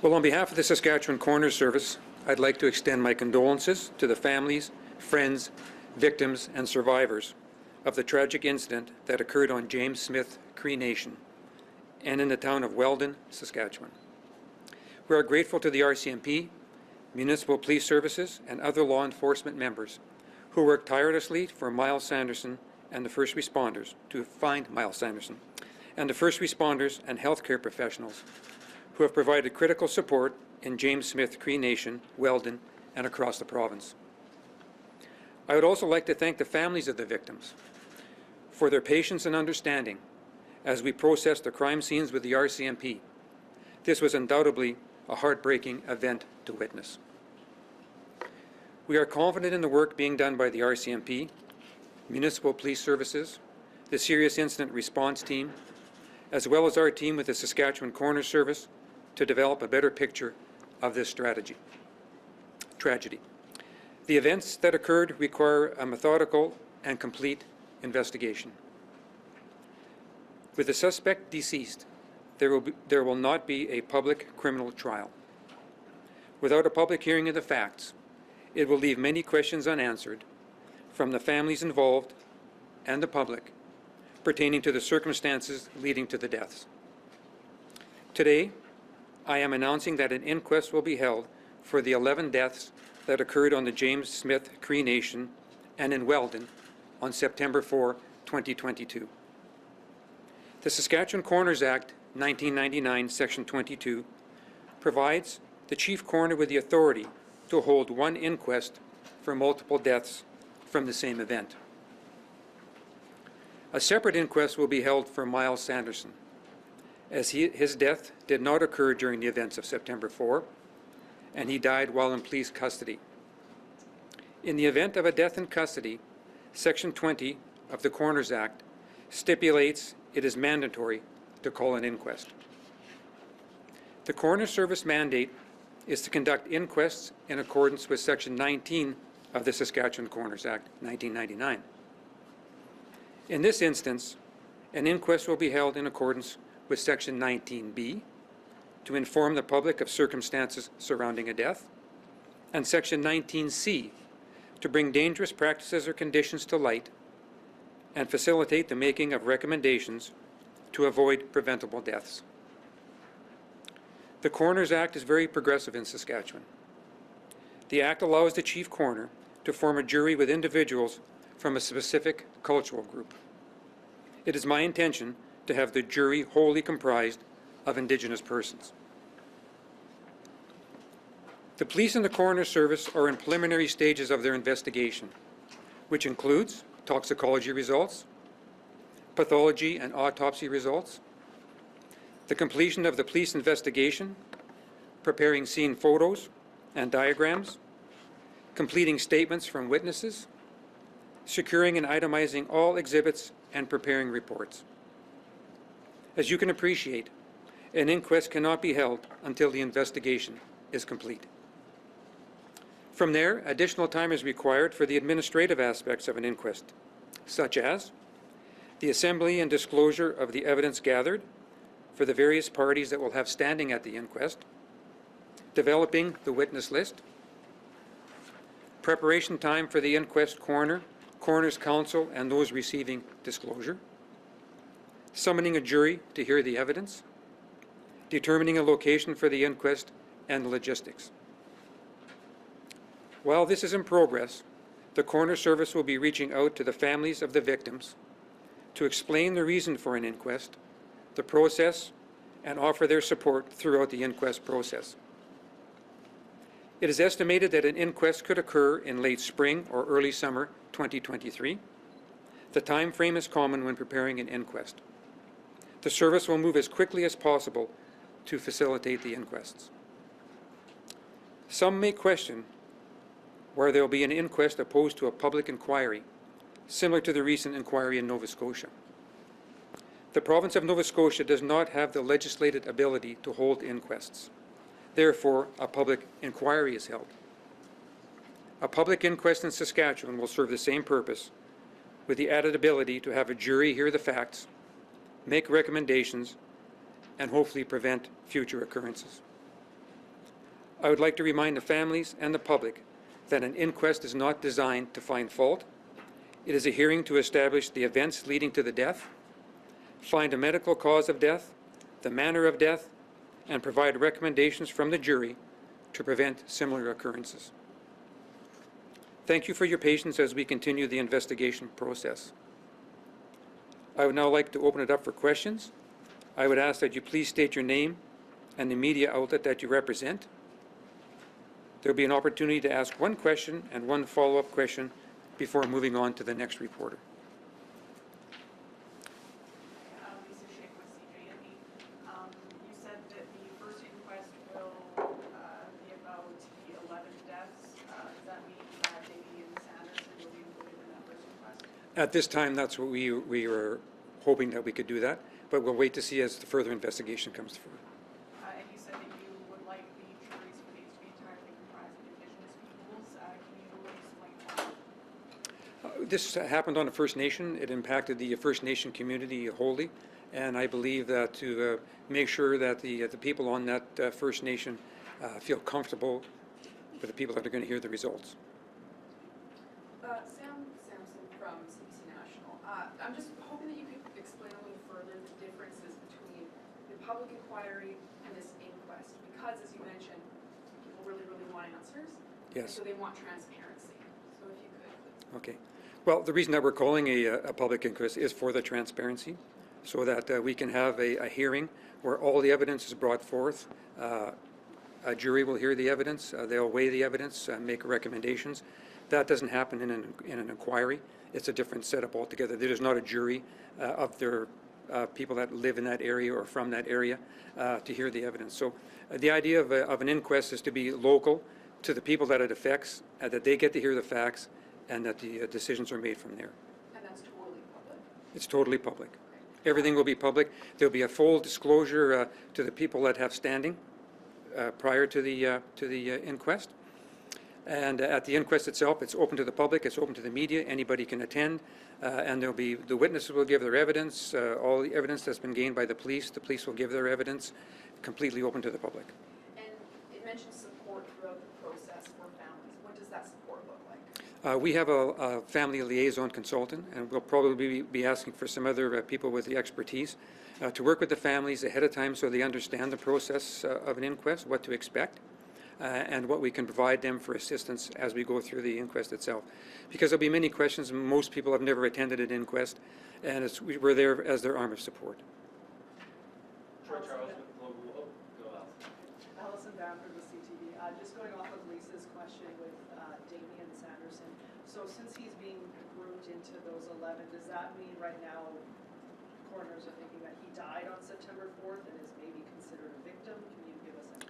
Well, on behalf of the Saskatchewan Coroners Service, I'd like to extend my condolences to the families, friends, victims, and survivors of the tragic incident that occurred on James Smith Cree Nation and in the town of Weldon, Saskatchewan. We are grateful to the RCMP, municipal police services, and other law enforcement members who worked tirelessly for Miles Sanderson and the first responders to find Miles Sanderson, and the first responders and healthcare professionals who have provided critical support in James Smith Cree Nation, Weldon, and across the province. I would also like to thank the families of the victims for their patience and understanding as we processed the crime scenes with the RCMP. This was undoubtedly a heartbreaking event to witness. We are confident in the work being done by the RCMP, municipal police services, the Serious Incident Response Team, as well as our team with the Saskatchewan Coroners Service to develop a better picture of this tragedy. The events that occurred require a methodical and complete investigation. With the suspect deceased, there will not be a public criminal trial. Without a public hearing of the facts, it will leave many questions unanswered from the families involved and the public pertaining to the circumstances leading to the deaths. Today, I am announcing that an inquest will be held for the 11 deaths that occurred on the James Smith Cree Nation and in Weldon on September 4, 2022. The Saskatchewan Coroners Act 1999, Section 22, provides the Chief Coroner with the authority to hold one inquest for multiple deaths from the same event. A separate inquest will be held for Miles Sanderson, as his death did not occur during the events of September 4, and he died while in police custody. In the event of a death in custody, Section 20 of the Coroners Act stipulates it is mandatory to call an inquest. The Coroner Service mandate is to conduct inquests in accordance with Section 19 of the Saskatchewan Coroners Act 1999. In this instance, an inquest will be held in accordance with Section 19B to inform the public of circumstances surrounding a death, and Section 19C to bring dangerous practices or conditions to light and facilitate the making of recommendations to avoid preventable deaths. The Coroners Act is very progressive in Saskatchewan. The Act allows the Chief Coroner to form a jury with individuals from a specific cultural group. It is my intention to have the jury wholly comprised of Indigenous persons. The police and the Coroner Service are in preliminary stages of their investigation, which includes toxicology results, pathology and autopsy results, the completion of the police investigation, preparing scene photos and diagrams, completing statements from witnesses, securing and itemizing all exhibits, and preparing reports. As you can appreciate, an inquest cannot be held until the investigation is complete. From there, additional time is required for the administrative aspects of an inquest, such as the assembly and disclosure of the evidence gathered for the various parties that will have standing at the inquest, developing the witness list, preparation time for the inquest coroner, coroner's counsel, and those receiving disclosure, summoning a jury to hear the evidence, determining a location for the inquest, and the logistics. While this is in progress, the Coroner Service will be reaching out to the families of the victims to explain the reason for an inquest, the process, and offer their support throughout the inquest process. It is estimated that an inquest could occur in late spring or early summer 2023. The time frame is common when preparing an inquest. The service will move as quickly as possible to facilitate the inquests. Some may question where there will be an inquest opposed to a public inquiry, similar to the recent inquiry in Nova Scotia. The province of Nova Scotia does not have the legislated ability to hold inquests. Therefore, a public inquiry is held. A public inquest in Saskatchewan will serve the same purpose, with the added ability to have a jury hear the facts, make recommendations, and hopefully prevent future occurrences. I would like to remind the families and the public that an inquest is not designed to find fault. It is a hearing to establish the events leading to the death, find a medical cause of death, the manner of death, and provide recommendations from the jury to prevent similar occurrences. Thank you for your patience as we continue the investigation process. I would now like to open it up for questions. I would ask that you please state your name and the media outlet that you represent. There will be an opportunity to ask one question and one follow-up question before moving on to the next reporter. You said that the first inquest will be about the 11 deaths. Does that mean Davey and Sanderson will be included in that first inquest? At this time, that's what we were hoping that we could do that, but we'll wait to see as the further investigation comes through. And you said that you would like the juries for these to be entirely comprised of Indigenous peoples. Can you explain that? This happened on a First Nation. It impacted the First Nation community wholly, and I believe that to make sure that the people on that First Nation feel comfortable with the people that are going to hear the results. Sam Sampson from CBC National. I'm just hoping that you could explain a little further the differences between the public inquiry and this inquest, because as you mentioned, people really, really want answers. Yes. So they want transparency. So if you could, please. Okay. Well, the reason that we're calling a public inquest is for the transparency, so that we can have a hearing where all the evidence is brought forth. A jury will hear the evidence, they'll weigh the evidence, make recommendations. That doesn't happen in an inquiry. It's a different setup altogether. There is not a jury of their people that live in that area or from that area to hear the evidence. So the idea of an inquest is to be local to the people that it affects, that they get to hear the facts, and that the decisions are made from there. And that's totally public? It's totally public. Everything will be public. There'll be a full disclosure to the people that have standing prior to the inquest. And at the inquest itself, it's open to the public, it's open to the media, anybody can attend, and there'll be, the witnesses will give their evidence, all the evidence that's been gained by the police will give their evidence, completely open to the public. And it mentions support throughout the process for families. What does that support look like? We have a family liaison consultant, and we'll probably be asking for some other people with the expertise to work with the families ahead of time so they understand the process of an inquest, what to expect, and what we can provide them for assistance as we go through the inquest itself. Because there'll be many questions. Most people have never attended an inquest, and we're there as their arm of support. Alison Bamford with CTV. Just going off of Lisa's question with Damien Sanderson. So since he's being grouped into those 11, does that mean right now coroners are thinking that he died on September 4th and is maybe considered a victim? Can you give us any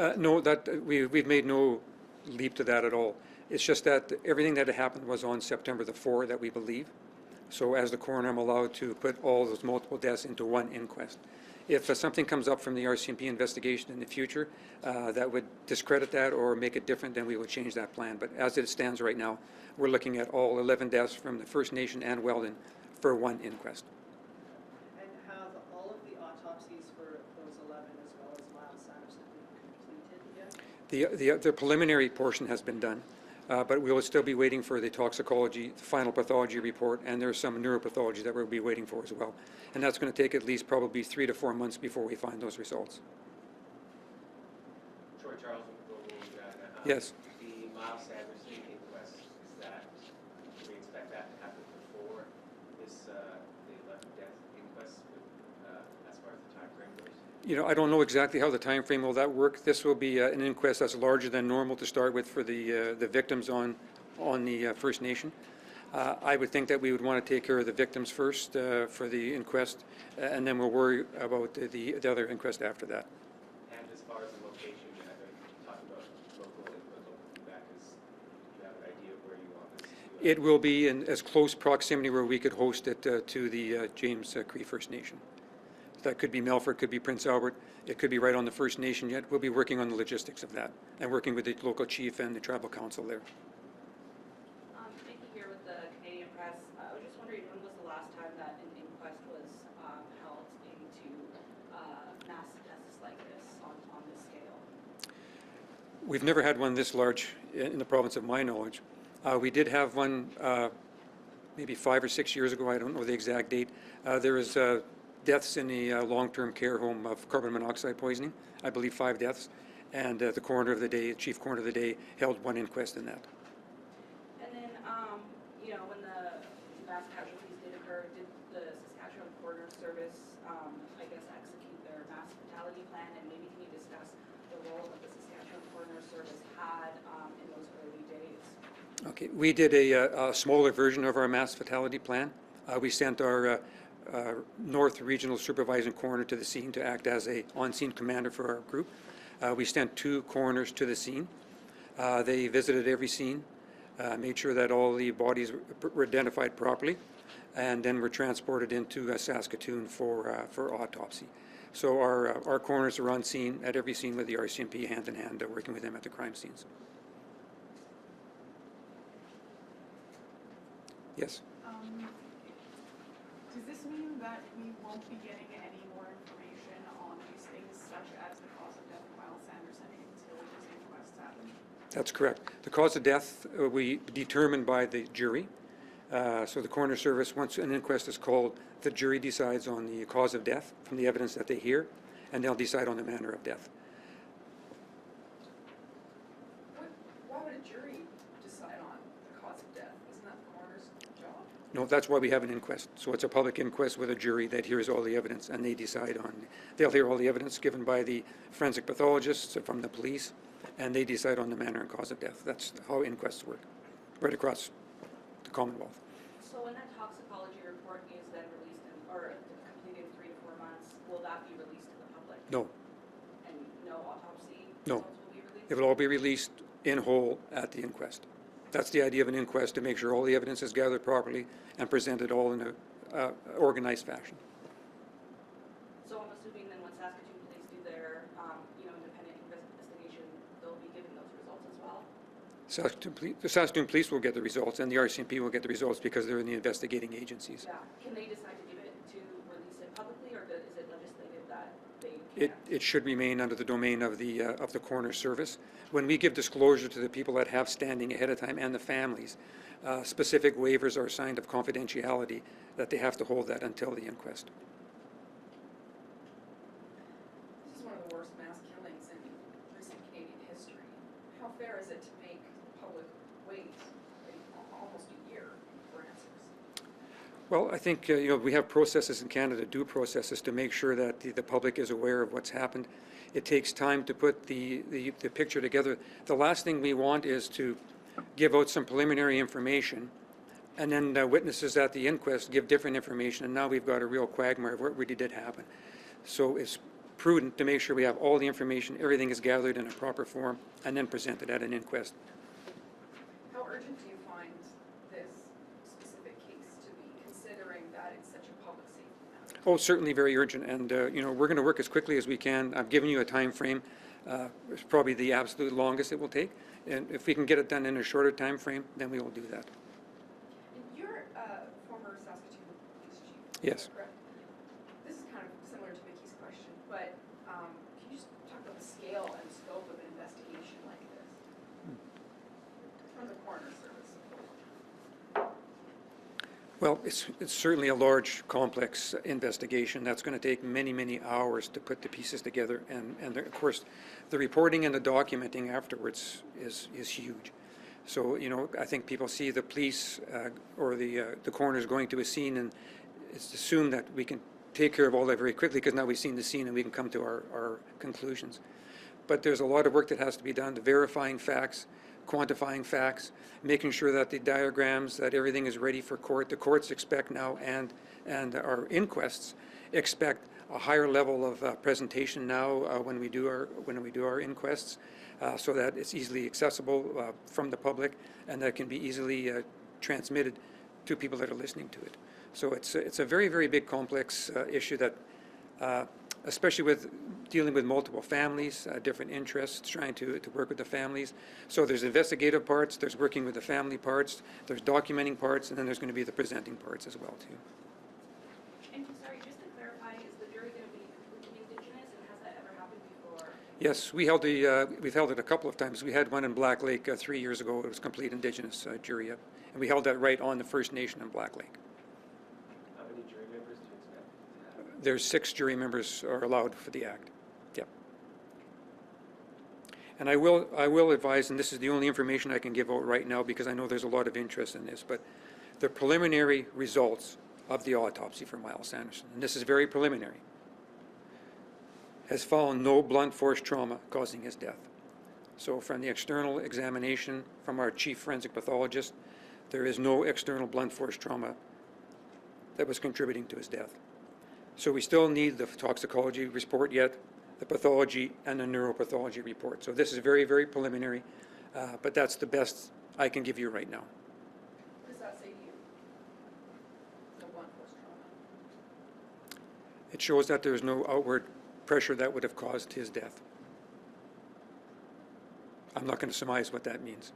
insight? No, we've made no leap to that at all. It's just that everything that happened was on September the 4th that we believe. So as the coroner, I'm allowed to put all those multiple deaths into one inquest. If something comes up from the RCMP investigation in the future that would discredit that or make it different, then we would change that plan. But as it stands right now, we're looking at all 11 deaths from the First Nation and Weldon for one inquest. And have all of the autopsies for those 11 as well as Miles Sanderson been completed yet? The preliminary portion has been done, but we will still be waiting for the toxicology, the final pathology report, and there's some neuropathology that we'll be waiting for as well. And that's going to take at least probably 3 to 4 months before we find those results. Troy Charles with Global Regina. Yes. The Miles Sanderson inquest, is that, do we expect that to happen before this, the 11th death inquest as far as the time frame goes? You know, I don't know exactly how the time frame will that work. This will be an inquest that's larger than normal to start with for the victims on the First Nation. I would think that we would want to take care of the victims first for the inquest, and then we'll worry about the other inquest after that. And as far as the location, I know you talked about local feedback. Do you have an idea of where you want this to? It will be in as close proximity where we could host it to the James Cree First Nation. That could be Melfort, could be Prince Albert, it could be right on the First Nation yet. We'll be working on the logistics of that and working with the local chief and the tribal council there. Nikki here with the Canadian Press. I was just wondering, when was the last time that an inquest was held into mass deaths like this on this scale? We've never had one this large in the province of my knowledge. We did have one maybe 5 or 6 years ago. I don't know the exact date. There was deaths in the long-term care home of carbon monoxide poisoning. I believe 5 deaths. And the coroner of the day, chief coroner of the day, held one inquest in that. And then, you know, when the mass casualties did occur, did the Saskatchewan Coroners Service, I guess, execute their mass fatality plan? And maybe can you discuss the role that the Saskatchewan Coroners Service had in those early days? Okay, we did a smaller version of our mass fatality plan. We sent our North Regional Supervising Coroner to the scene to act as a on-scene commander for our group. We sent 2 coroners to the scene. They visited every scene, made sure that all the bodies were identified properly, and then were transported into Saskatoon for autopsy. So our coroners are on scene at every scene with the RCMP hand in hand, working with them at the crime scenes. Yes? Does this mean that we won't be getting any more information on these things, such as the cause of death of Miles Sanderson, until this inquest happens? That's correct. The cause of death we determined by the jury. So the coroner service, once an inquest is called, the jury decides on the cause of death from the evidence that they hear, and they'll decide on the manner of death. Why would a jury decide on the cause of death? Isn't that the coroner's job? No, that's why we have an inquest. So it's a public inquest with a jury that hears all the evidence, and they decide on, they'll hear all the evidence given by the forensic pathologists or from the police, and they decide on the manner and cause of death. That's how inquests work, right across the Commonwealth. So when that toxicology report is then released or completed 3 to 4 months, will that be released to the public? No, And no autopsy No. results will be released? it will all be released in whole at the inquest. That's the idea of an inquest, to make sure all the evidence is gathered properly and presented all in a organized fashion. So I'm assuming then when Saskatoon police do their, independent investigation, they'll be giving those results as well? The Saskatoon police will get the results, and the RCMP will get the results because they're in the investigating agencies. Yeah. Can they decide to give it, to release it publicly, or is it legislated that they can't? It should remain under the domain of the coroner's service. When we give disclosure to the people that have standing ahead of time and the families, specific waivers are signed of confidentiality that they have to hold that until the inquest. This is one of the worst mass killings in recent Canadian history. How fair is it to make the public wait almost a year for answers? Well, I think we have processes in Canada, due processes, to make sure that the public is aware of what's happened. It takes time to put the picture together. The last thing we want is to give out some preliminary information, and then witnesses at the inquest give different information, and now we've got a real quagmire of what really did happen. So it's prudent to make sure we have all the information, everything is gathered in a proper form, and then presented at an inquest. How urgent do you find this specific case to be, considering that it's such a public safety matter? Oh, certainly very urgent, and we're going to work as quickly as we can. I've given you a time frame. It's probably the absolute longest it will take, and if we can get it done in a shorter time frame, then we will do that. And you're former Saskatoon police chief. Yes. Correct? This is kind of similar to Mickey's question, but can you just talk about the scale and scope of an investigation like this from the coroner's service? Well, it's certainly a large, complex investigation. That's going to take many, many hours to put the pieces together, and of course, the reporting and the documenting afterwards is huge. So, I think people see the police or the coroners going to a scene, and it's assumed that we can take care of all that very quickly because now we've seen the scene and we can come to our conclusions. But there's a lot of work that has to be done to verifying facts, quantifying facts, making sure that the diagrams, that everything is ready for court. The courts expect now, and our inquests expect a higher level of presentation now when we do our inquests, so that it's easily accessible from the public, and that can be easily transmitted to people that are listening to it. So it's a very, very big, complex issue that, especially with dealing with multiple families, different interests, trying to work with the families. So there's investigative parts, there's working with the family parts, there's documenting parts, and then there's going to be the presenting parts as well too. And sorry, just to clarify, is the jury going to be completely Indigenous, and has that ever happened before? Yes, we've held it a couple of times. We had one in Black Lake 3 years ago. It was complete Indigenous jury, and we held that right on the First Nation in Black Lake. How many jury members do you expect to have? There's 6 jury members are allowed for the act. Yep. And I will advise, and this is the only information I can give out right now because I know there's a lot of interest in this, but the preliminary results of the autopsy for Miles Sanderson, and this is very preliminary, has found no blunt force trauma causing his death. So from the external examination from our chief forensic pathologist, there is no external blunt force trauma that was contributing to his death. So we still need the toxicology report yet, the pathology, and the neuropathology report. So this is very, very preliminary, but that's the best I can give you right now. What does that say to you? No blunt force trauma. It shows that there's no outward pressure that would have caused his death. I'm not going to surmise what that means.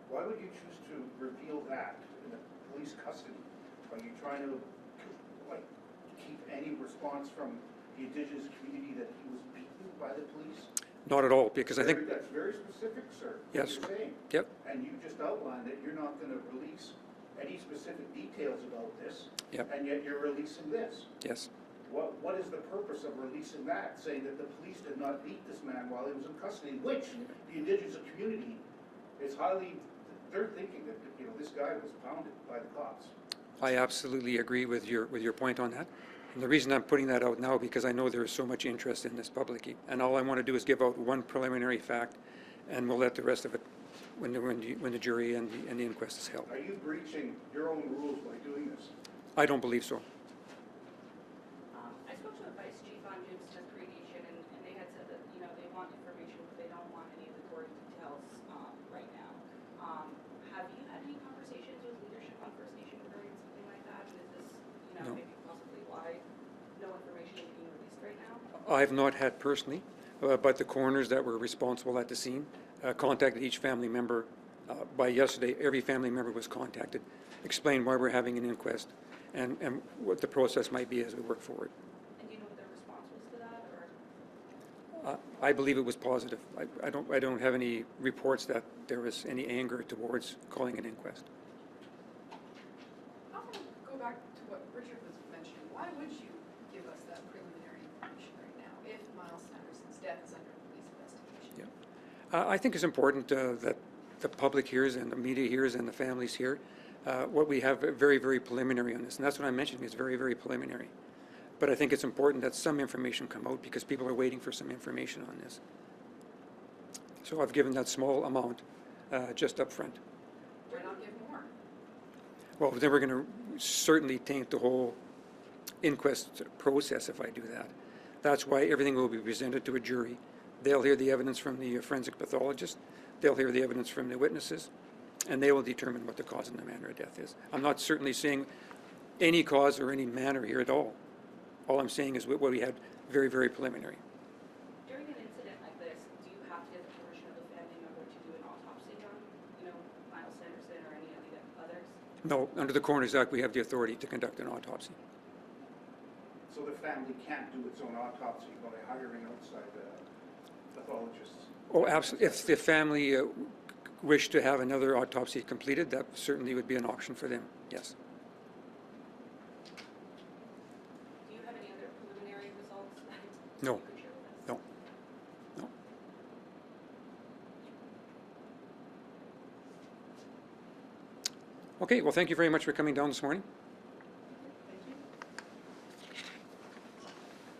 Why would you choose to reveal that in a police custody? Are you trying to, like, keep any response from the Indigenous community that he was beaten by the police? Not at all, because I think, That's very specific, sir. Yes. What you're saying. yep, And you just outlined that you're not gonna release any specific details about this. Yep. And yet you're releasing this. yes. What is the purpose of releasing that, saying that the police did not beat this man while he was in custody, which the Indigenous community is highly, they're thinking that, you know, this guy was pounded by the cops. I absolutely agree with your point on that. And the reason I'm putting that out now, because I know there is so much interest in this publicly. And all I want to do is give out one preliminary fact, and we'll let the rest of it when the jury and the inquest is held. Are you breaching your own rules by doing this? I don't believe so. I spoke to the vice chief on Jim's Smith Nation, and they had said that, you know, they want information, but they don't want any of the gory details right now. Have you had any conversations with leadership on First Nation regarding something like that? And is this, you know, No. maybe possibly why no information is being released right now? I've not had personally, but the coroners that were responsible at the scene contacted each family member. By yesterday, every family member was contacted, explained why we're having an inquest, and what the process might be as we work forward. And do you know what their response was to that, or? I believe it was positive. I don't have any reports that there was any anger towards calling an inquest. I want to go back to what Richard was mentioning. Why would you give us that preliminary information right now if Miles Sanderson's death is under police investigation? Yeah. I think it's important that the public hears and the media hears and the families hear what we have very, very preliminary on this. And that's what I'm mentioning, it's very, very preliminary. But I think it's important that some information come out because people are waiting for some information on this. So I've given that small amount just up front. Why not give more? Well, then we're going to certainly taint the whole inquest process if I do that. That's why everything will be presented to a jury. They'll hear the evidence from the forensic pathologist. They'll hear the evidence from the witnesses, and they will determine what the cause and the manner of death is. I'm not certainly saying any cause or any manner here at all. All I'm saying is what we had very, very preliminary. During an incident like this, do you have to get the permission of the family member to do an autopsy on, you know, Miles Sanderson or any of the others? No, under the Coroners Act, we have the authority to conduct an autopsy. So the family can't do its own autopsy by hiring outside pathologists? Oh, absolutely. If the family wished to have another autopsy completed, that certainly would be an option for them, yes. Do you have any other preliminary results that No. you could share with us? No. No. Okay, well, thank you very much for coming down this morning.